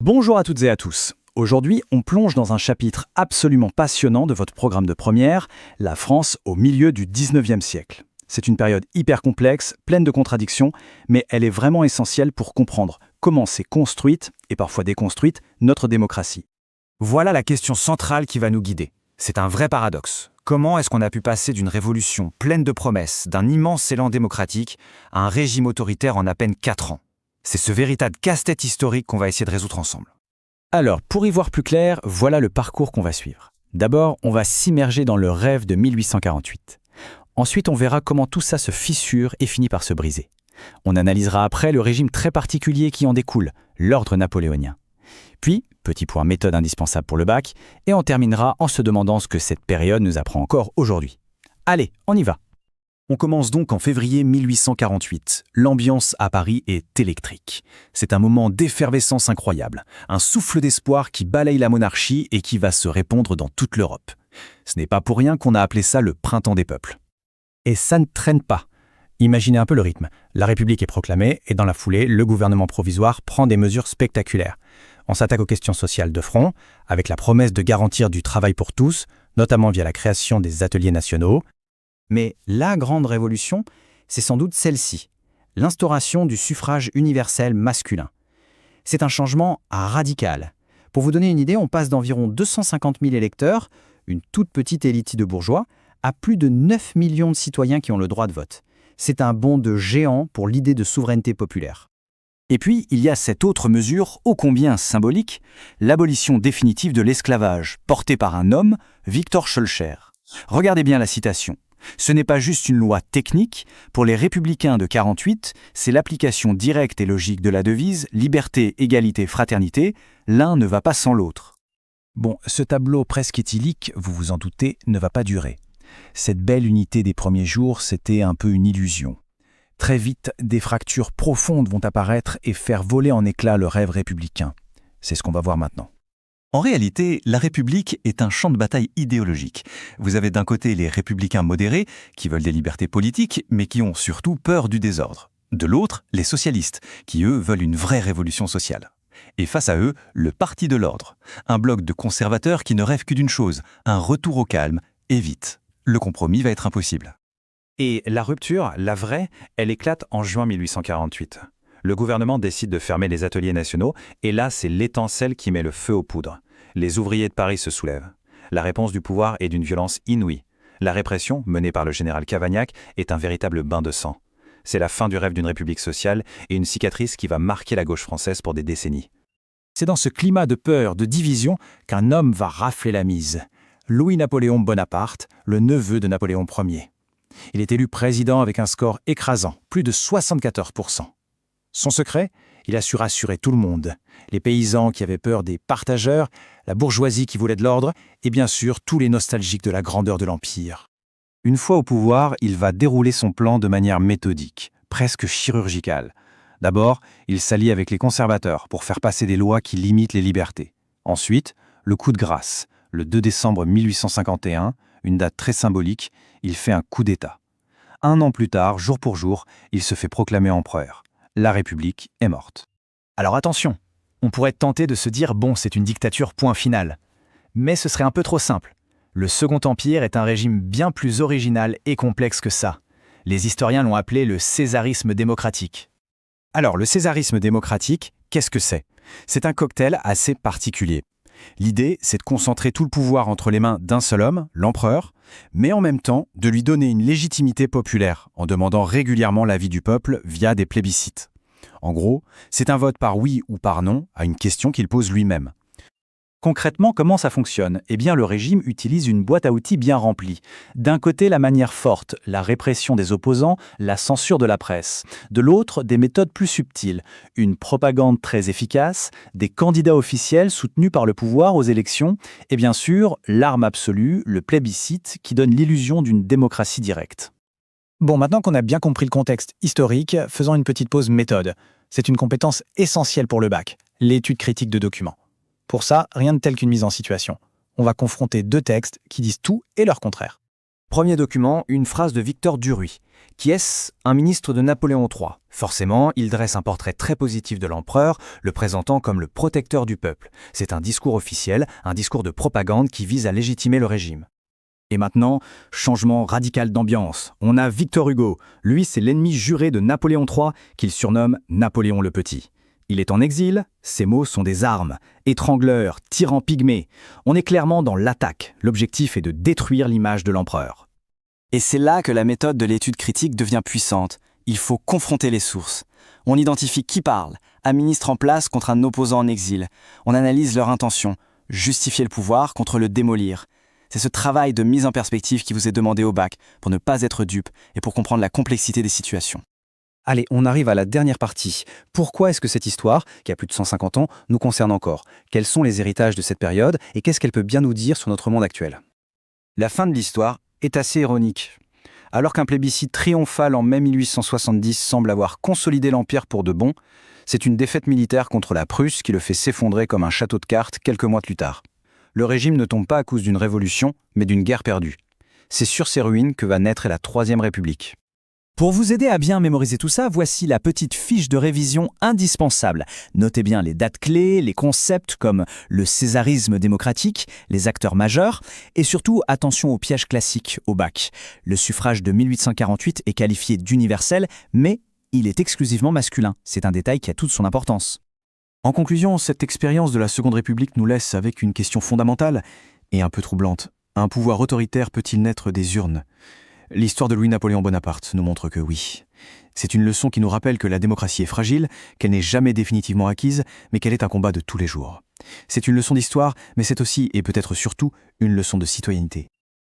Bonjour à toutes et à tous. Aujourd'hui, on plonge dans un chapitre absolument passionnant de votre programme de première, la France au milieu du 19e siècle. C'est une période hyper complexe, pleine de contradictions, mais elle est vraiment essentielle pour comprendre comment s'est construite, et parfois déconstruite, notre démocratie. Voilà la question centrale qui va nous guider. C'est un vrai paradoxe. Comment est-ce qu'on a pu passer d'une révolution pleine de promesses, d'un immense élan démocratique, à un régime autoritaire en à peine 4 ans? C'est ce véritable casse-tête historique qu'on va essayer de résoudre ensemble. Alors, pour y voir plus clair, voilà le parcours qu'on va suivre. D'abord, on va s'immerger dans le rêve de 1848. Ensuite, on verra comment tout ça se fissure et finit par se briser. On analysera après le régime très particulier qui en découle, l'ordre napoléonien. Puis, petit point méthode indispensable pour le bac, et on terminera en se demandant ce que cette période nous apprend encore aujourd'hui. Allez, on y va. On commence donc en février 1848. L'ambiance à Paris est électrique. C'est un moment d'effervescence incroyable, un souffle d'espoir qui balaye la monarchie et qui va se répandre dans toute l'Europe. Ce n'est pas pour rien qu'on a appelé ça le printemps des peuples. Et ça ne traîne pas. Imaginez un peu le rythme. La République est proclamée et dans la foulée, le gouvernement provisoire prend des mesures spectaculaires. On s'attaque aux questions sociales de front, avec la promesse de garantir du travail pour tous, notamment via la création des ateliers nationaux. Mais la grande révolution, c'est sans doute celle-ci, l'instauration du suffrage universel masculin. C'est un changement radical. Pour vous donner une idée, on passe d'environ 250 000 électeurs, une toute petite élite de bourgeois, à plus de 9 millions de citoyens qui ont le droit de vote. C'est un bond de géant pour l'idée de souveraineté populaire. Et puis, il y a cette autre mesure, ô combien symbolique, l'abolition définitive de l'esclavage, portée par un homme, Victor Schœlcher. Regardez bien la citation. Ce n'est pas juste une loi technique. Pour les républicains de 48, c'est l'application directe et logique de la devise « liberté, égalité, fraternité ». L'un ne va pas sans l'autre. Bon, ce tableau presque idyllique, vous vous en doutez, ne va pas durer. Cette belle unité des premiers jours, c'était un peu une illusion. Très vite, des fractures profondes vont apparaître et faire voler en éclats le rêve républicain. C'est ce qu'on va voir maintenant. En réalité, la République est un champ de bataille idéologique. Vous avez d'un côté les républicains modérés, qui veulent des libertés politiques, mais qui ont surtout peur du désordre. De l'autre, les socialistes, qui eux veulent une vraie révolution sociale. Et face à eux, le Parti de l'Ordre, un bloc de conservateurs qui ne rêvent que d'une chose, un retour au calme, et vite. Le compromis va être impossible. Et la rupture, la vraie, elle éclate en juin 1848. Le gouvernement décide de fermer les ateliers nationaux, et là, c'est l'étincelle qui met le feu aux poudres. Les ouvriers de Paris se soulèvent. La réponse du pouvoir est d'une violence inouïe. La répression, menée par le général Cavaignac, est un véritable bain de sang. C'est la fin du rêve d'une république sociale et une cicatrice qui va marquer la gauche française pour des décennies. C'est dans ce climat de peur, de division, qu'un homme va rafler la mise. Louis-Napoléon Bonaparte, le neveu de Napoléon Ier. Il est élu président avec un score écrasant, plus de 74%. Son secret, il a su rassurer tout le monde. Les paysans qui avaient peur des partageurs, la bourgeoisie qui voulait de l'ordre, et bien sûr tous les nostalgiques de la grandeur de l'Empire. Une fois au pouvoir, il va dérouler son plan de manière méthodique, presque chirurgicale. D'abord, il s'allie avec les conservateurs pour faire passer des lois qui limitent les libertés. Ensuite, le coup de grâce, le 2 décembre 1851, une date très symbolique, il fait un coup d'État. 1 an plus tard, jour pour jour, il se fait proclamer empereur. La République est morte. Alors attention, on pourrait être tenté de se dire « bon, c'est une dictature, point final ». Mais ce serait un peu trop simple. Le Second Empire est un régime bien plus original et complexe que ça. Les historiens l'ont appelé le césarisme démocratique. Alors, le césarisme démocratique, qu'est-ce que c'est? C'est un cocktail assez particulier. L'idée, c'est de concentrer tout le pouvoir entre les mains d'un seul homme, l'empereur, mais en même temps de lui donner une légitimité populaire en demandant régulièrement l'avis du peuple via des plébiscites. En gros, c'est un vote par oui ou par non à une question qu'il pose lui-même. Concrètement, comment ça fonctionne? Eh bien, le régime utilise une boîte à outils bien remplie. D'un côté, la manière forte, la répression des opposants, la censure de la presse. De l'autre, des méthodes plus subtiles, une propagande très efficace, des candidats officiels soutenus par le pouvoir aux élections, et bien sûr, l'arme absolue, le plébiscite, qui donne l'illusion d'une démocratie directe. Bon, maintenant qu'on a bien compris le contexte historique, faisons une petite pause méthode. C'est une compétence essentielle pour le bac, l'étude critique de documents. Pour ça, rien de tel qu'une mise en situation. On va confronter 2 textes qui disent tout et leur contraire. Premier document, une phrase de Victor Duruy. Qui est-ce? Un ministre de Napoléon III. Forcément, il dresse un portrait très positif de l'empereur, le présentant comme le protecteur du peuple. C'est un discours officiel, un discours de propagande qui vise à légitimer le régime. Et maintenant, changement radical d'ambiance. On a Victor Hugo. Lui, c'est l'ennemi juré de Napoléon III, qu'il surnomme Napoléon le Petit. Il est en exil, ses mots sont des armes. Étrangleur, tyran pygmée. On est clairement dans l'attaque. L'objectif est de détruire l'image de l'empereur. Et c'est là que la méthode de l'étude critique devient puissante. Il faut confronter les sources. On identifie qui parle, un ministre en place contre un opposant en exil. On analyse leur intention, justifier le pouvoir contre le démolir. C'est ce travail de mise en perspective qui vous est demandé au bac pour ne pas être dupe et pour comprendre la complexité des situations. Allez, on arrive à la dernière partie. Pourquoi est-ce que cette histoire, qui a plus de 150 ans, nous concerne encore? Quels sont les héritages de cette période et qu'est-ce qu'elle peut bien nous dire sur notre monde actuel? La fin de l'histoire est assez ironique. Alors qu'un plébiscite triomphal en mai 1870 semble avoir consolidé l'Empire pour de bon, c'est une défaite militaire contre la Prusse qui le fait s'effondrer comme un château de cartes quelques mois plus tard. Le régime ne tombe pas à cause d'une révolution, mais d'une guerre perdue. C'est sur ces ruines que va naître la Troisième République. Pour vous aider à bien mémoriser tout ça, voici la petite fiche de révision indispensable. Notez bien les dates clés, les concepts comme le césarisme démocratique, les acteurs majeurs, et surtout attention aux pièges classiques au bac. Le suffrage de 1848 est qualifié d'universel, mais il est exclusivement masculin. C'est un détail qui a toute son importance. En conclusion, cette expérience de la Seconde République nous laisse avec une question fondamentale et un peu troublante. Un pouvoir autoritaire peut-il naître des urnes? L'histoire de Louis-Napoléon Bonaparte nous montre que oui. C'est une leçon qui nous rappelle que la démocratie est fragile, qu'elle n'est jamais définitivement acquise, mais qu'elle est un combat de tous les jours. C'est une leçon d'histoire, mais c'est aussi, et peut-être surtout, une leçon de citoyenneté.